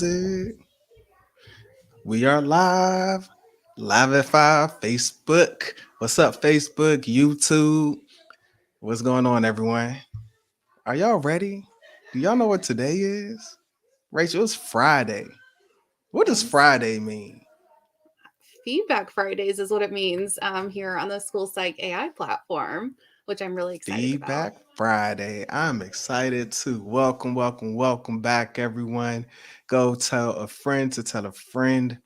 Music. We are live at 5, Facebook. What's up, Facebook, YouTube? What's going on, everyone? Are y'all ready? Do y'all know what today is? Rachel, it's Friday. What does Yes. Friday mean? Feedback Fridays is what it means here on the School Psych AI platform, which I'm really excited about. Feedback Friday. I'm excited too. Welcome back, everyone. Go tell a friend to tell a friend.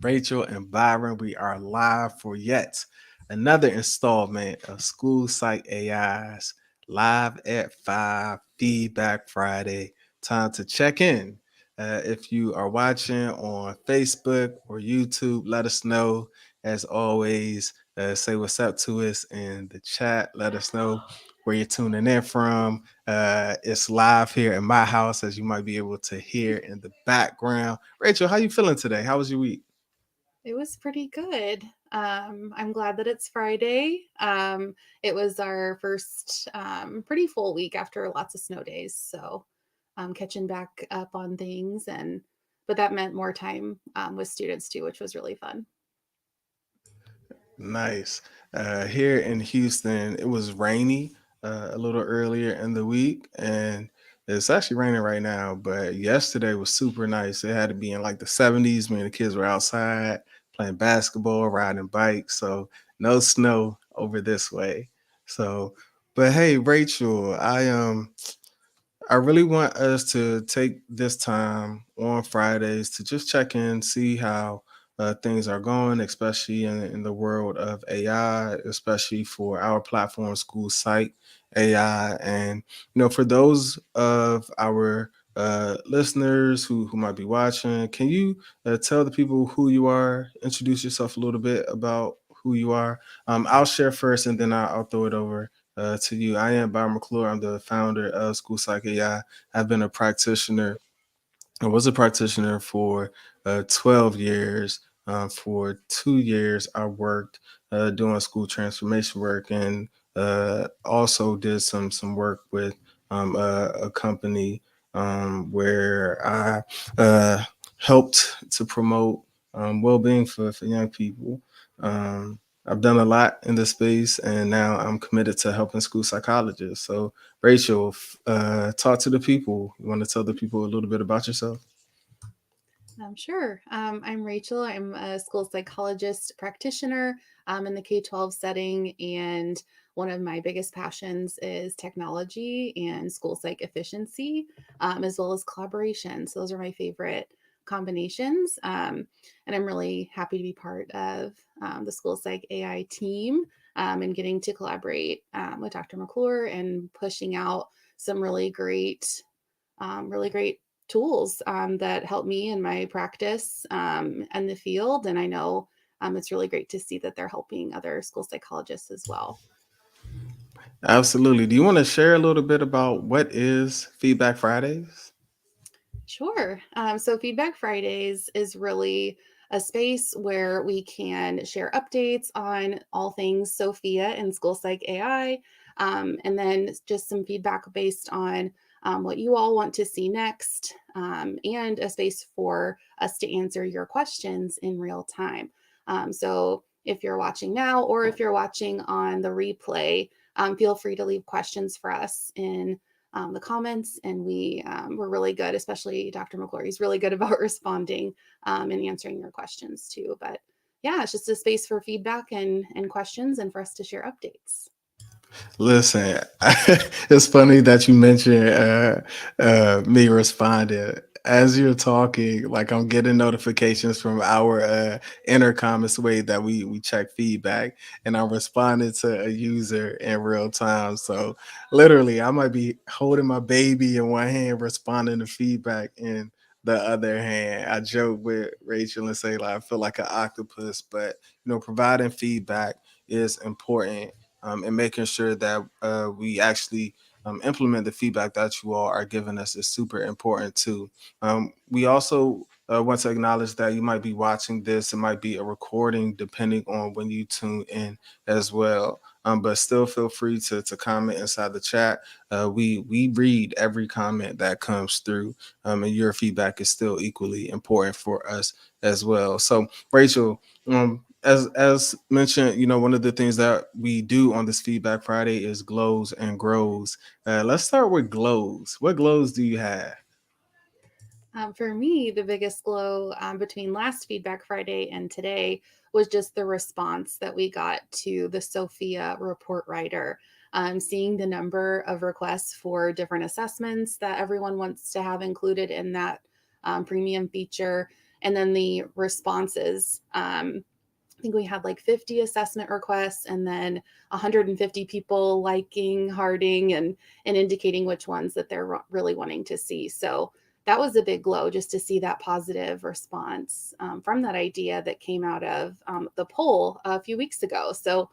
Rachel and Byron, we are live for yet another installment of School Site AI's Live at 5 Feedback Friday. Time to check in. If you are watching on Facebook or YouTube, let us know. As always, say what's up to us in the chat. Let us know where you're tuning in from. It's live here in my house, as you might be able to hear in the background. Rachel, how you feeling today? How was your week? It was pretty good. I'm glad that it's Friday. It was our first pretty full week after lots of snow days, so catching back up on things, and but that meant more time with students too, which was really fun. Nice. Here in Houston, it was rainy a little earlier in the week, and it's actually raining right now. But yesterday was super nice. It had to be in like the 70s. Me and the kids were outside playing basketball, riding bikes. So no snow over this way. So, but hey, Rachel, I really want us to take this time on Fridays to just check in, see how things are going, especially in the world of AI, especially for our platform, School Site AI. And, for those of our listeners who might be watching, can you tell the people who you are, introduce yourself a little bit about who you are? I'll share first and then I'll throw it over to you. I am Byron McClure. I'm the founder of School Psych AI. I've been a practitioner. I was a practitioner for 12 years. For 2 years, I worked doing school transformation work and also did some work with a company where I helped to promote well-being for young people. I've done a lot in this space, and now I'm committed to helping school psychologists. So, Rachel, talk to the people. You want to tell the people a little bit about yourself? Sure. I'm Rachel. I'm a school psychologist practitioner in the K 12 setting. And one of my biggest passions is technology and school psych efficiency, as well as collaboration. So, those are my favorite combinations. And I'm really happy to be part of the school psych AI team and getting to collaborate with Dr. McClure and pushing out some really great tools that help me in my practice and the field. And I know it's really great to see that they're helping other school psychologists as well. Absolutely. Do you want to share a little bit about what is Feedback Fridays? Sure. So, Feedback Fridays is really a space where we can share updates on all things Sophia and School Psych AI, and then just some feedback based on what you all want to see next, and a space for us to answer your questions in real time. So, if you're watching now or if you're watching on the replay, feel free to leave questions for us in the comments, and we're really good, especially Dr. McClure. He's really good about responding and answering your questions too. But yeah, it's just a space for feedback and questions, and for us to share updates. Listen, it's funny that you mentioned me responding. As you're talking, like I'm getting notifications from our intercom. It's the way that we check feedback, and I'm responding to a user in real time. So literally, I might be holding my baby in one hand, responding to feedback in the other hand. I joke with Rachel and say like I feel like an octopus, but providing feedback is important and making sure that we actually implement the feedback that you all are giving us is super important too. We also want to acknowledge that you might be watching this. It might be a recording depending on when you tune in as well. But still feel free to comment inside the chat. We read every comment that comes through, and your feedback is still equally important for us as well. So, Rachel, as mentioned, one of the things that we do on this Feedback Friday is glows and grows. Let's start with glows. What glows do you have? For me, the biggest glow between last Feedback Friday and today was just the response that we got to the Sophia report writer. Seeing the number of requests for different assessments that everyone wants to have included in that premium feature, and then the responses. I think we had like 50 assessment requests and then 150 people liking, hearting, and indicating which ones that they're really wanting to see. So that was a big glow just to see that positive response from that idea that came out of the poll a few weeks ago. So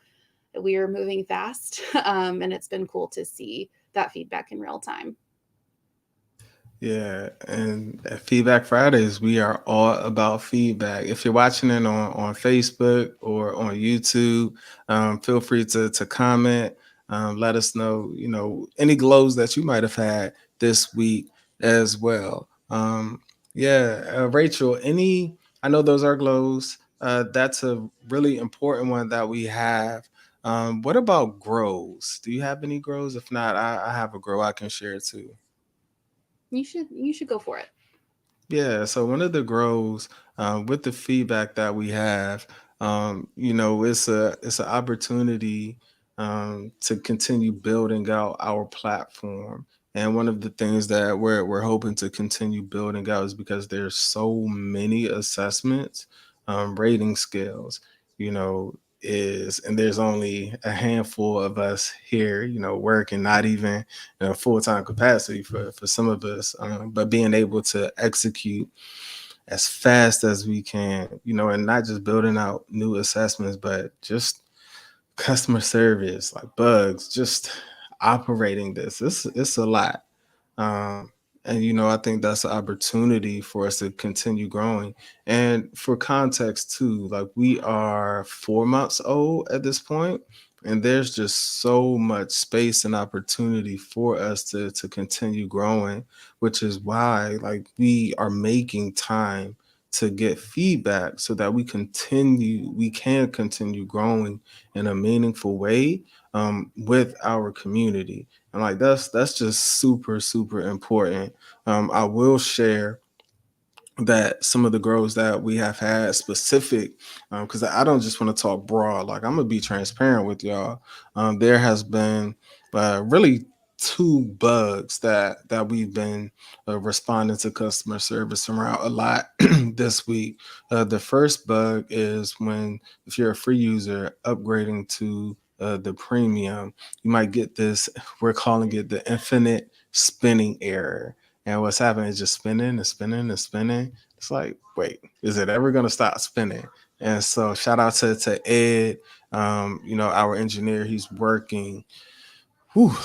we are moving fast, and it's been cool to see that feedback in real time. Yeah, and at Feedback Fridays, we are all about feedback. If you're watching it on Facebook or on YouTube, feel free to comment. Let us know, any glows that you might have had this week as well. Yeah, Rachel, I know those are glows. That's a really important one that we have. What about grows? Do you have any grows? If not, I have a grow I can share too. You should go for it. Yeah, so one of the grows with the feedback that we have, it's an opportunity to continue building out our platform. And one of the things that we're hoping to continue building out is because there's so many assessments, rating scales, you know, and there's only a handful of us here, working, not even in a full-time capacity for some of us, but being able to execute as fast as we can, and not just building out new assessments, but just customer service, like bugs, just operating this. It's a lot. um, and I think that's an opportunity for us to continue growing. And for context too, like we are 4 months old at this point, and there's just so much space and opportunity for us to continue growing, which is why like we are making time to get feedback so that we can continue growing in a meaningful way with our community. And like that's just super, super important. I will share that some of the growths that we have had specific, because I don't just want to talk broad. Like I'm gonna be transparent with y'all. There has been really two bugs that we've been responding to customer service around a lot this week. The first bug is when, if you're a free user upgrading to the premium, you might get this. We're calling it the infinite spinning error. And what's happening is just spinning and spinning and spinning. It's like, wait, is it ever going to stop spinning? And so, shout out to Ed, our engineer. He's working. Whew,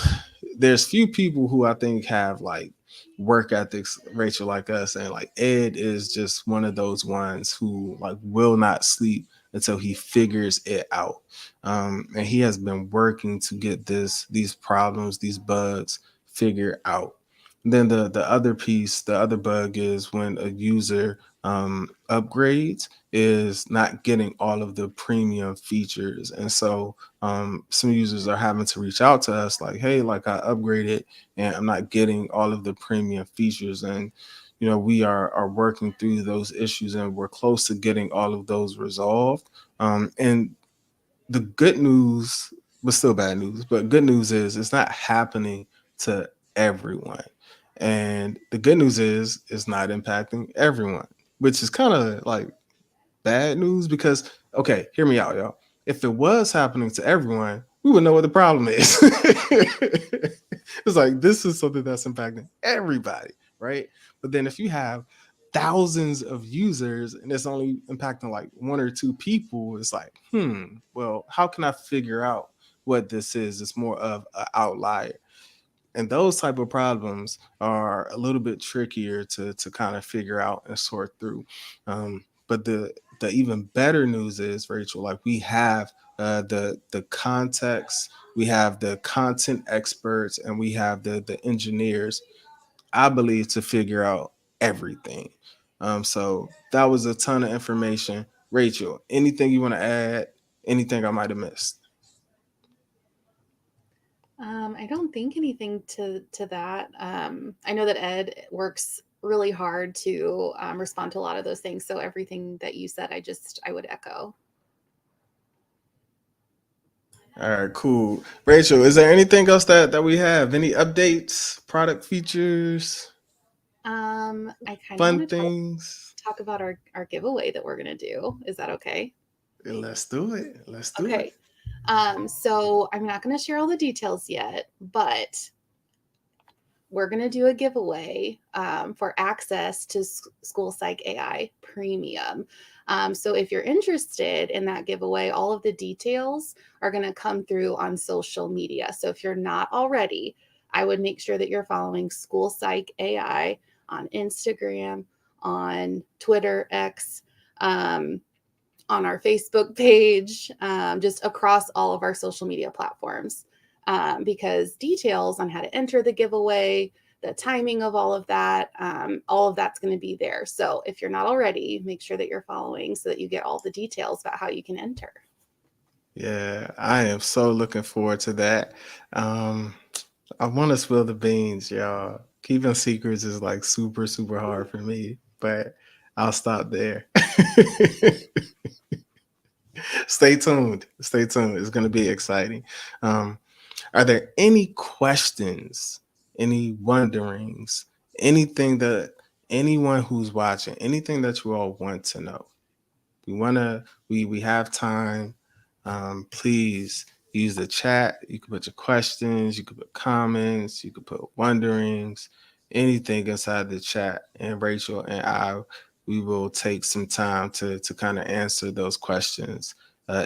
there's few people who I think have like work ethics, Rachel, like us, and like Ed is just one of those ones who like will not sleep until he figures it out. And he has been working to get these problems, these bugs figured out. Then the other piece, the other bug is when a user upgrades is not getting all of the premium features. And so some users are having to reach out to us like, hey, like I upgraded and I'm not getting all of the premium features. And we are working through those issues, and we're close to getting all of those resolved. And the good news, but still bad news, but good news is it's not happening to everyone. And the good news is it's not impacting everyone, which is kind of like bad news because, okay, hear me out, y'all. If it was happening to everyone, we would know what the problem is. It's like this is something that's impacting everybody, right? But then if you have thousands of users and it's only impacting like one or two people, it's like, well, how can I figure out what this is? It's more of an outlier. And those type of problems are a little bit trickier to kind of figure out and sort through. But the even better news is, Rachel, like we have the context, we have the content experts, and we have the engineers, I believe, to figure out everything. So that was a ton of information. Rachel, anything you want to add? Anything I might have missed? I don't think anything to that. I know that Ed works really hard to respond to a lot of those things. So everything that you said, I would echo. All right, cool. Rachel, is there anything else that we have? Any updates, product features, I kind of fun want to things? talk about our giveaway that we're gonna do. Is that okay? Let's do it. Let's do it. Okay. So I'm not gonna share all the details yet, but we're going to do a giveaway for access to School Psych AI Premium. So if you're interested in that giveaway, all of the details are going to come through on social media. So if you're not already, I would make sure that you're following School Psych AI on Instagram, on Twitter, X, on our Facebook page, just across all of our social media platforms. Because details on how to enter the giveaway, the timing of all of that's going to be there. So if you're not already, make sure that you're following so that you get all the details about how you can enter. Yeah, I am so looking forward to that. Um, I want to spill the beans, y'all. Keeping secrets is like super, super hard for me, but I'll stop there. Stay tuned. Stay tuned. It's going to be exciting. Um, are there any questions, any wonderings, anything that anyone who's watching, anything that you all want to know? We have time. Please use the chat. You can put your questions, you can put comments, you can put wonderings, anything inside the chat. And Rachel and I, we will take some time to kind of answer those questions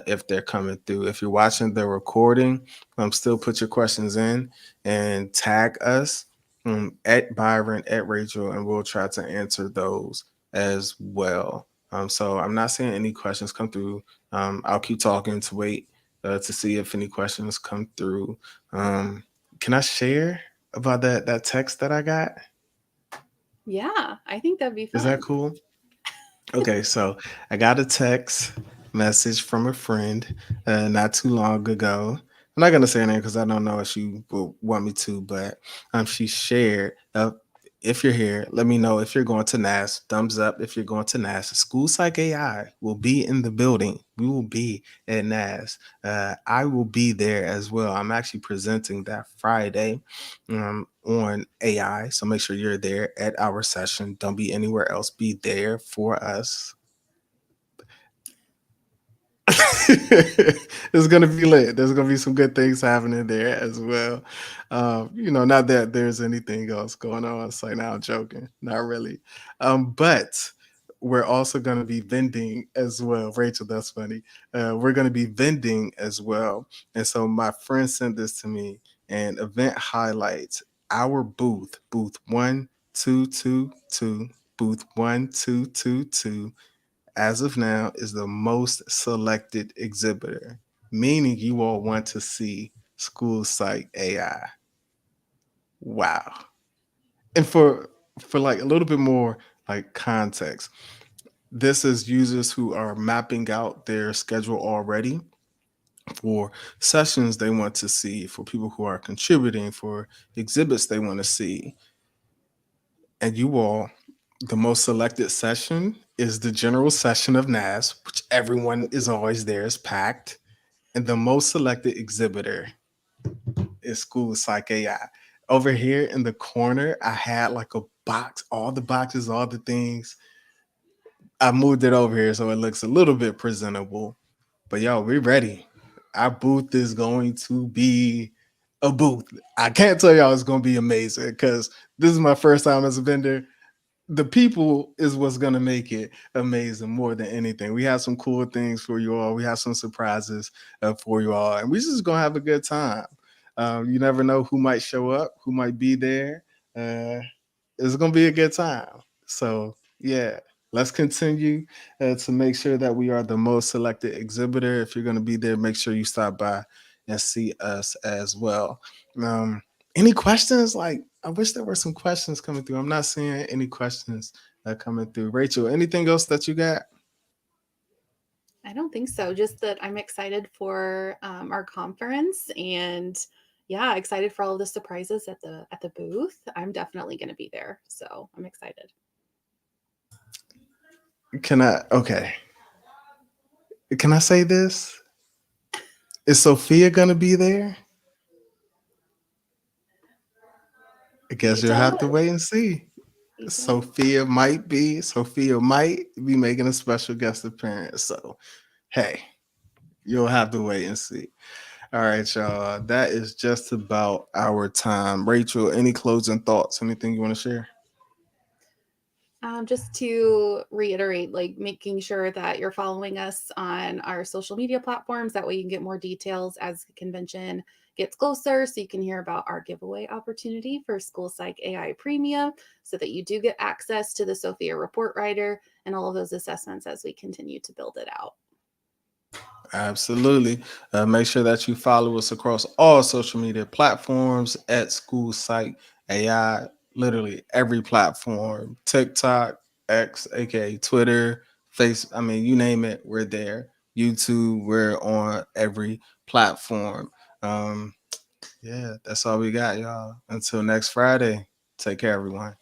if they're coming through. If you're watching the recording, still put your questions in and tag us at Byron, at Rachel, and we'll try to answer those as well. So I'm not seeing any questions come through. I'll keep talking to wait to see if any questions come through. Can I share about that text that I got? Yeah, I think that'd be Is that fun. cool? Okay, so I got a text message from a friend not too long ago. I'm not gonna say her name because I don't know if she will want me to, but she shared. If you're here, let me know if you're going to NAS. Thumbs up if you're going to NAS. School Psych AI will be in the building. We will be at NAS. I will be there as well. I'm actually presenting that Friday on AI. So make sure you're there at our session. Don't be anywhere else. Be there for us. It's gonna be lit. There's gonna be some good things happening there as well. Not that there's anything else going on. So now I'm joking, not really. But we're also gonna be vending as well. Rachel, that's funny. We're gonna be vending as well. And so my friend sent this to me, and event highlights our booth 1222, booth 1222 as of now is the most selected exhibitor, meaning you all want to see School Psych AI. Wow. And for like a little bit more like context, this is users who are mapping out their schedule already for sessions they want to see, for people who are contributing, for exhibits they want to see. And you all, the most selected session is the general session of NAS, which everyone is always there, is packed. And the most selected exhibitor is School Psych AI. Over here in the corner, I had like a box, all the boxes, all the things. I moved it over here so it looks a little bit presentable. But yo, we're ready. Our booth is going to be a booth. I can't tell y'all it's going to be amazing because this is my first time as a vendor. The people is what's gonna make it amazing more than anything. We have some cool things for you all. We have some surprises for you all, and we just gonna have a good time. You never know who might show up, who might be there. Uh, it's gonna be a good time. So yeah, let's continue to make sure that we are the most selected exhibitor. If you're gonna be there, make sure you stop by and see us as well. Um, any questions? Like, I wish there were some questions coming through. I'm not seeing any questions coming through. Rachel, anything else that you got? I don't think so. Just that I'm excited for our conference, and yeah, excited for all of the surprises at the booth. I'm definitely going to be there, so I'm excited. Can I? Okay. Can I say this? Is Sophia gonna be there? I guess You you'll tell have to us. wait and see. You tell us. Sophia might be making a special guest appearance. So, hey, you'll have to wait and see. All right, y'all. That is just about our time. Rachel, any closing thoughts? Anything you want to share? Just to reiterate, like making sure that you're following us on our social media platforms. That way you can get more details as the convention gets closer. So you can hear about our giveaway opportunity for School Psych AI Premium so that you do get access to the Sophia Report Writer and all of those assessments as we continue to build it out. Absolutely. Make sure that you follow us across all social media platforms at School Site AI, literally every platform, TikTok, X, aka Twitter, Face. I mean, you name it, we're there. YouTube, we're on every platform. Yeah, that's all we got, y'all. Until next Friday, take care, everyone.